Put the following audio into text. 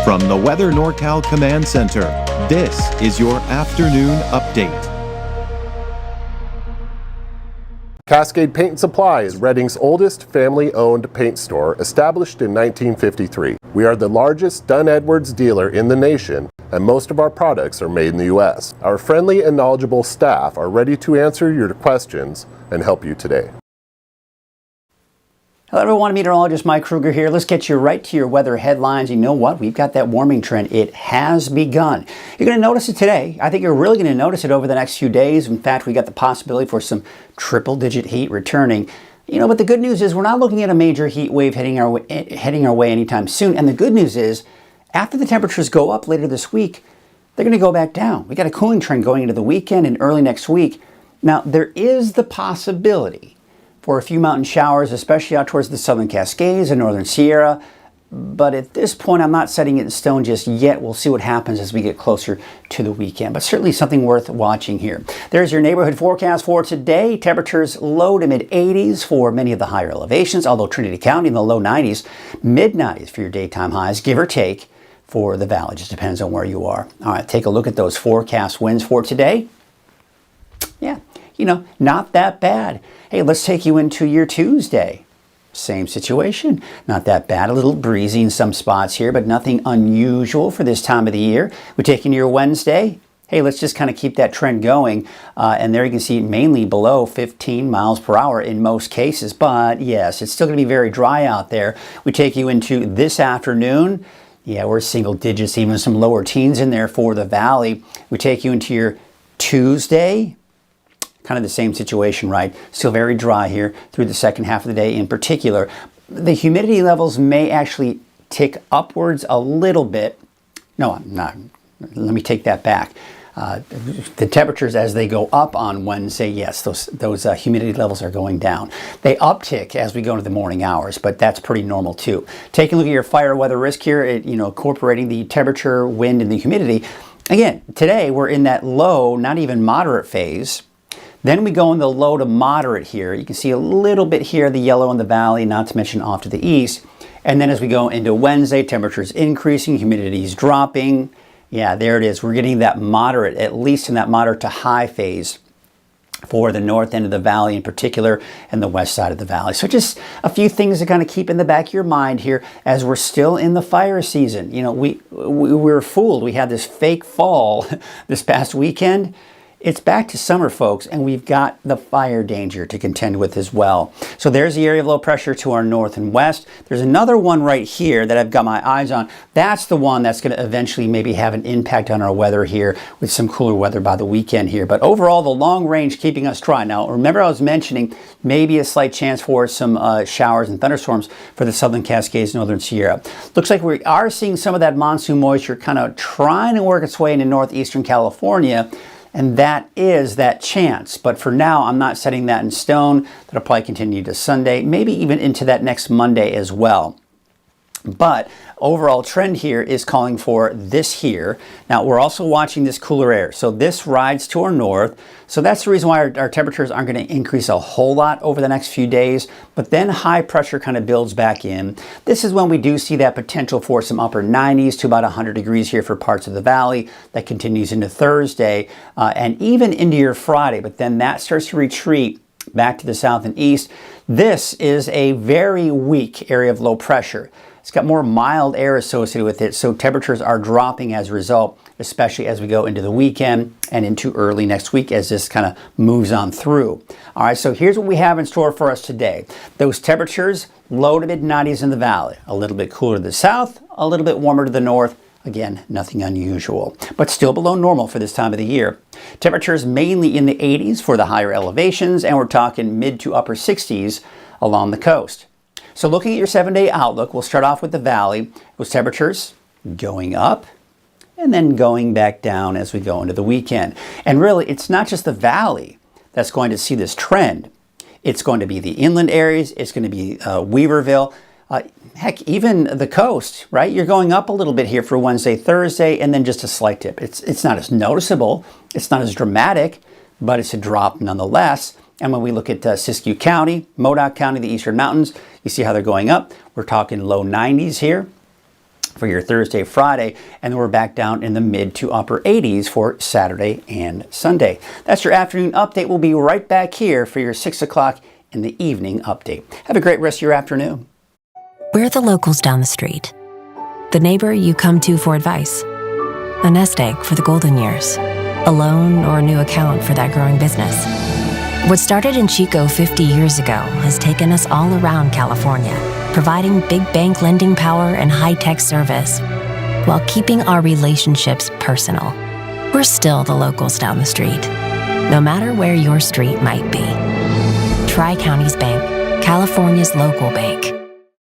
From the Weather NorCal Command Center, this is your afternoon update. Cascade Paint and Supply is Reading's oldest family-owned paint store, established in 1953. We are the largest Dunn Edwards dealer in the nation, and most of our products are made in the U.S. Our friendly and knowledgeable staff are ready to answer your questions and help you today. Hello everyone, meteorologist Mike Kruger here. Let's get you right to your weather headlines. You know what? We've got that warming trend. It has begun. You're going to notice it today. I think you're really going to notice it over the next few days. In fact, we got the possibility for some triple-digit heat returning. But the good news is we're not looking at a major heat wave heading our way anytime soon. And the good news is, after the temperatures go up later this week, they're going to go back down. We got a cooling trend going into the weekend and early next week. Now, there is the possibility for a few mountain showers, especially out towards the southern Cascades and northern Sierra. But at this point, I'm not setting it in stone just yet. We'll see what happens as we get closer to the weekend. But certainly something worth watching here. There's your neighborhood forecast for today. Temperatures low to mid 80s for many of the higher elevations, although Trinity County in the low 90s, mid 90s for your daytime highs, give or take, for the valley. Just depends on where you are. All right, take a look at those forecast winds for today. Yeah, not that bad. Hey, let's take you into your Tuesday. Same situation. Not that bad. A little breezy in some spots here, but nothing unusual for this time of the year. We're taking your Wednesday. Hey, let's just kind of keep that trend going. And there you can see mainly below 15 miles per hour in most cases. But yes, it's still going to be very dry out there. We take you into this afternoon. Yeah, we're single digits, even some lower teens in there for the valley. We take you into your Tuesday. Kind of the same situation, right? Still very dry here through the second half of the day in particular. The humidity levels may actually tick upwards a little bit. No, I'm not. Let me take that back. The temperatures as they go up on Wednesday, yes, those humidity levels are going down. They uptick as we go into the morning hours, but that's pretty normal too. Taking a look at your fire weather risk here, incorporating the temperature, wind, and the humidity. Again, today we're in that low, not even moderate phase. Then we go in the low to moderate here. You can see a little bit here, the yellow in the valley, not to mention off to the east. And then as we go into Wednesday, temperatures increasing, humidity is dropping. Yeah, there it is. We're getting that moderate, at least in that moderate to high phase for the north end of the valley in particular and the west side of the valley. So just a few things to kind of keep in the back of your mind here as we're still in the fire season. We were fooled. We had this fake fall this past weekend. It's back to summer, folks, and we've got the fire danger to contend with as well. So there's the area of low pressure to our north and west. There's another one right here that I've got my eyes on. That's the one that's going to eventually maybe have an impact on our weather here with some cooler weather by the weekend here. But overall, the long range keeping us dry. Now, remember I was mentioning maybe a slight chance for some showers and thunderstorms for the southern Cascades, northern Sierra. Looks like we are seeing some of that monsoon moisture kind of trying to work its way into northeastern California. And that is that chance. But for now, I'm not setting that in stone. That'll probably continue to Sunday, maybe even into that next Monday as well. But overall trend here is calling for this here. Now, we're also watching this cooler air. So this rides to our north. So that's the reason why our temperatures aren't going to increase a whole lot over the next few days. But then high pressure kind of builds back in. This is when we do see that potential for some upper 90s to about 100 degrees here for parts of the valley. That continues into Thursday and even into your Friday. But then that starts to retreat back to the south and east. This is a very weak area of low pressure. It's got more mild air associated with it, so temperatures are dropping as a result, especially as we go into the weekend and into early next week as this kind of moves on through. All right, so here's what we have in store for us today. Those temperatures, low to mid 90s in the valley, a little bit cooler to the south, a little bit warmer to the north. Again, nothing unusual, but still below normal for this time of the year. Temperatures mainly in the 80s for the higher elevations, and we're talking mid to upper 60s along the coast. So looking at your 7-day outlook, we'll start off with the valley with temperatures going up and then going back down as we go into the weekend. And really, it's not just the valley that's going to see this trend. It's going to be the inland areas. It's going to be Weaverville. Heck, even the coast, right? You're going up a little bit here for Wednesday, Thursday, and then just a slight dip. It's not as noticeable. It's not as dramatic, but it's a drop nonetheless. And when we look at Siskiyou County, Modoc County, the Eastern Mountains, you see how they're going up. We're talking low 90s here for your Thursday, Friday, and then we're back down in the mid to upper 80s for Saturday and Sunday. That's your afternoon update. We'll be right back here for your 6 o'clock in the evening update. Have a great rest of your afternoon. We're the locals down the street. The neighbor you come to for advice. A nest egg for the golden years. A loan or a new account for that growing business. What started in Chico 50 years ago has taken us all around California, providing big bank lending power and high-tech service, while keeping our relationships personal. We're still the locals down the street, no matter where your street might be. Tri-Counties Bank, California's local bank.